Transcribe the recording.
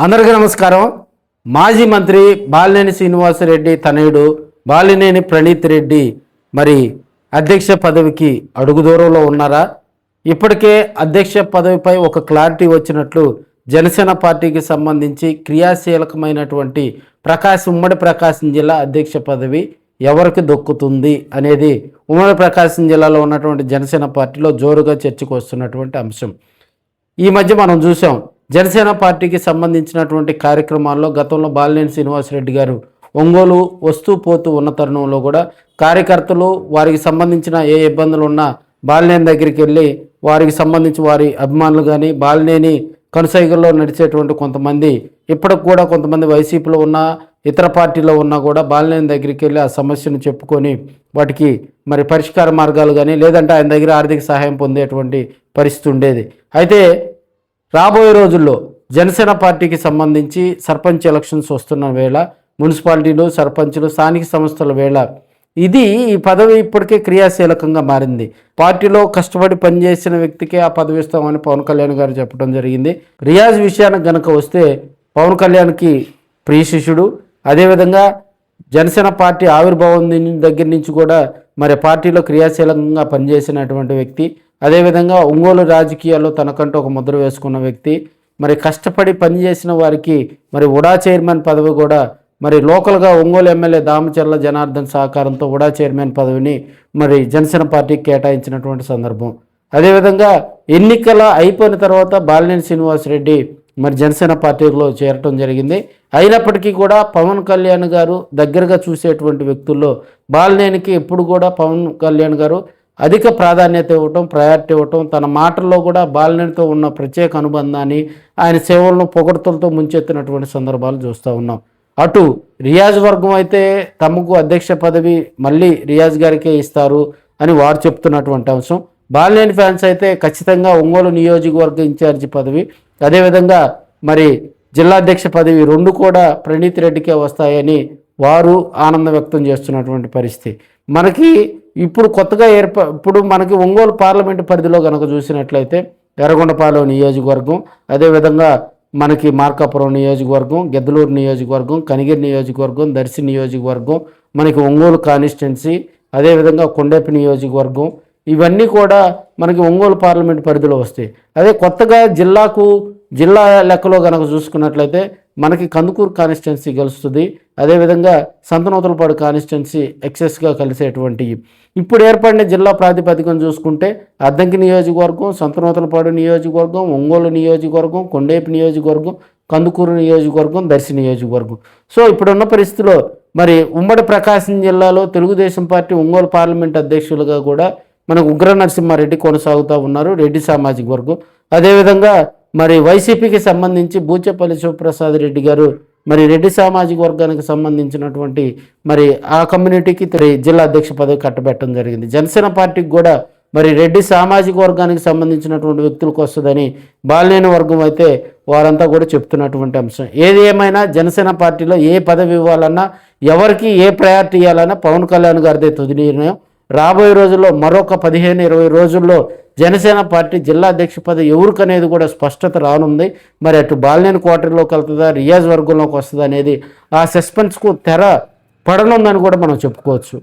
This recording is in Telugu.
అందరికీ నమస్కారం. మాజీ మంత్రి బాలినేని శ్రీనివాసరెడ్డి తనయుడు బాలినేని ప్రణీత్ రెడ్డి మరి అధ్యక్ష పదవికి అడుగు దూరంలో ఉన్నారా? ఇప్పటికే అధ్యక్ష పదవిపై ఒక క్లారిటీ వచ్చినట్లు జనసేన పార్టీకి సంబంధించి క్రియాశీలకమైనటువంటి ఉమ్మడి ప్రకాశం జిల్లా అధ్యక్ష పదవి ఎవరికి దొక్కుతుంది అనేది ఉమ్మడి ప్రకాశం జిల్లాలో ఉన్నటువంటి జనసేన పార్టీలో జోరుగా చర్చకు వస్తున్నటువంటి అంశం. ఈ మధ్య మనం చూసాం, జనసేన పార్టీకి సంబంధించినటువంటి కార్యక్రమాల్లో గతంలో బాలినేని శ్రీనివాసరెడ్డి గారు ఒంగోలు వస్తూ పోతూ ఉన్న తరుణంలో కూడా కార్యకర్తలు వారికి సంబంధించిన ఏ ఇబ్బందులు ఉన్నా బాలినేని దగ్గరికి వెళ్ళి వారికి సంబంధించి వారి అభిమానులు కానీ బాలినేని కనుసైగల్లో నడిచేటువంటి కొంతమంది ఇప్పటికి కూడా కొంతమంది వైసీపీలో ఉన్న ఇతర పార్టీలో ఉన్నా కూడా బాలినేని దగ్గరికి వెళ్ళి ఆ సమస్యను చెప్పుకొని వాటికి మరి పరిష్కార మార్గాలు కానీ లేదంటే ఆయన దగ్గర ఆర్థిక సహాయం పొందేటువంటి పరిస్థితి ఉండేది. అయితే రాబోయే రోజుల్లో జనసేన పార్టీకి సంబంధించి సర్పంచ్ ఎలక్షన్స్ వస్తున్న వేళ, మున్సిపాలిటీలు, సర్పంచులు, స్థానిక సంస్థల వేళ ఈ పదవి ఇప్పటికే క్రియాశీలకంగా మారింది. పార్టీలో కష్టపడి పనిచేసిన వ్యక్తికే ఆ పదవి ఇస్తామని పవన్ కళ్యాణ్ గారు చెప్పడం జరిగింది. రియాజ్ విషయానికి గనక వస్తే పవన్ కళ్యాణ్కి ప్రియ శిష్యుడు. అదేవిధంగా జనసేన పార్టీ ఆవిర్భావం దగ్గర నుంచి కూడా మరి పార్టీలో క్రియాశీలకంగా పనిచేసినటువంటి వ్యక్తి. అదేవిధంగా ఒంగోలు రాజకీయాల్లో తనకంటూ ఒక ముద్ర వేసుకున్న వ్యక్తి. మరి కష్టపడి పనిచేసిన వారికి మరి ఉడా చైర్మన్ పదవి కూడా మరి లోకల్గా ఒంగోలు ఎమ్మెల్యే దామచర్ల జనార్దన్ సహకారంతో ఉడా చైర్మన్ పదవిని మరి జనసేన పార్టీకి కేటాయించినటువంటి సందర్భం. అదేవిధంగా ఎన్నికల అయిపోయిన తర్వాత బాలినేని శ్రీనివాసరెడ్డి మరి జనసేన పార్టీలో చేరటం జరిగింది. అయినప్పటికీ కూడా పవన్ కళ్యాణ్ గారు దగ్గరగా చూసేటువంటి వ్యక్తుల్లో బాలినేనికి ఎప్పుడు కూడా పవన్ కళ్యాణ్ గారు అధిక ప్రాధాన్యత ఇవ్వటం, ప్రయారిటీ ఇవ్వటం, తన మాటల్లో కూడా బాలినేనితో ఉన్న ప్రత్యేక అనుబంధాన్ని, ఆయన సేవలను పొగడ్తలతో ముంచెత్తినటువంటి సందర్భాలు చూస్తూ ఉన్నాం. అటు రియాజ్ వర్గం అయితే తమకు అధ్యక్ష పదవి మళ్ళీ రియాజ్ గారికే ఇస్తారు అని వారు చెప్తున్నటువంటి అంశం. బాలినేని ఫ్యాన్స్ అయితే ఖచ్చితంగా ఒంగోలు నియోజకవర్గ ఇన్ఛార్జి పదవి, అదేవిధంగా మరి జిల్లా అధ్యక్ష పదవి రెండు కూడా ప్రణీత్ రెడ్డికే వస్తాయని వారు ఆనందం వ్యక్తం చేస్తున్నటువంటి పరిస్థితి. మనకి ఇప్పుడు కొత్తగా ఇప్పుడు మనకి ఒంగోలు పార్లమెంటు పరిధిలో కనుక చూసినట్లయితే ఎర్రగొండపాలెం నియోజకవర్గం, అదేవిధంగా మనకి మార్కాపురం నియోజకవర్గం, గిద్దలూరు నియోజకవర్గం, కనిగిరి నియోజకవర్గం, దర్శి నియోజకవర్గం, మనకి ఒంగోలు కాన్స్టిట్యున్సీ, అదేవిధంగా కొండేపి నియోజకవర్గం, ఇవన్నీ కూడా మనకి ఒంగోలు పార్లమెంట్ పరిధిలో వస్తాయి. అదే కొత్తగా జిల్లా లెక్కలో కనుక చూసుకున్నట్లయితే మనకి కందుకూరు కాన్స్టిట్యున్సీ గెలుస్తుంది. అదేవిధంగా సంతనూతలపాడు కాన్స్టిట్యున్సీ ఎక్సెస్గా కలిసేటువంటి ఇప్పుడు ఏర్పడిన జిల్లా ప్రాతిపదికన చూసుకుంటే అద్దంకి నియోజకవర్గం, సంతనూతలపాడు నియోజకవర్గం, ఒంగోలు నియోజకవర్గం, కొండేపి నియోజకవర్గం, కందుకూరు నియోజకవర్గం, దర్శి నియోజకవర్గం. సో ఇప్పుడున్న పరిస్థితిలో మరి ఉమ్మడి ప్రకాశం జిల్లాలో తెలుగుదేశం పార్టీ ఒంగోలు పార్లమెంట్ అధ్యక్షులుగా కూడా మనకు ఉగ్ర నరసింహారెడ్డి కొనసాగుతూ ఉన్నారు, రెడ్డి సామాజిక వర్గం. అదేవిధంగా మరి వైసీపీకి సంబంధించి బూచేపల్లి శివప్రసాద్ రెడ్డి గారు మరి రెడ్డి సామాజిక వర్గానికి సంబంధించినటువంటి మరి ఆ కమ్యూనిటీకి జిల్లా అధ్యక్ష పదవి కట్టబెట్టడం జరిగింది. జనసేన పార్టీకి కూడా మరి రెడ్డి సామాజిక వర్గానికి సంబంధించినటువంటి వ్యక్తులకు వస్తుందని బాలినేని వర్గం అయితే వారంతా కూడా చెప్తున్నటువంటి అంశం. ఏది ఏమైనా జనసేన పార్టీలో ఏ పదవి ఇవ్వాలన్నా, ఎవరికి ఏ ప్రయారిటీ ఇవ్వాలన్నా పవన్ కళ్యాణ్ గారిదే తుది నిర్ణయం. రాబోయే రోజుల్లో మరొక 15-20 రోజుల్లో జనసేన పార్టీ జిల్లా అధ్యక్ష పదవి ఎవరికనేది కూడా స్పష్టత రానుంది. మరి అటు బాలినేని క్వార్టర్లోకి వెళ్తుందా, రియాజ్ వర్గంలోకి వస్తుందా అనేది ఆ సస్పెన్స్కు తెర పడనుందని కూడా మనం చెప్పుకోవచ్చు.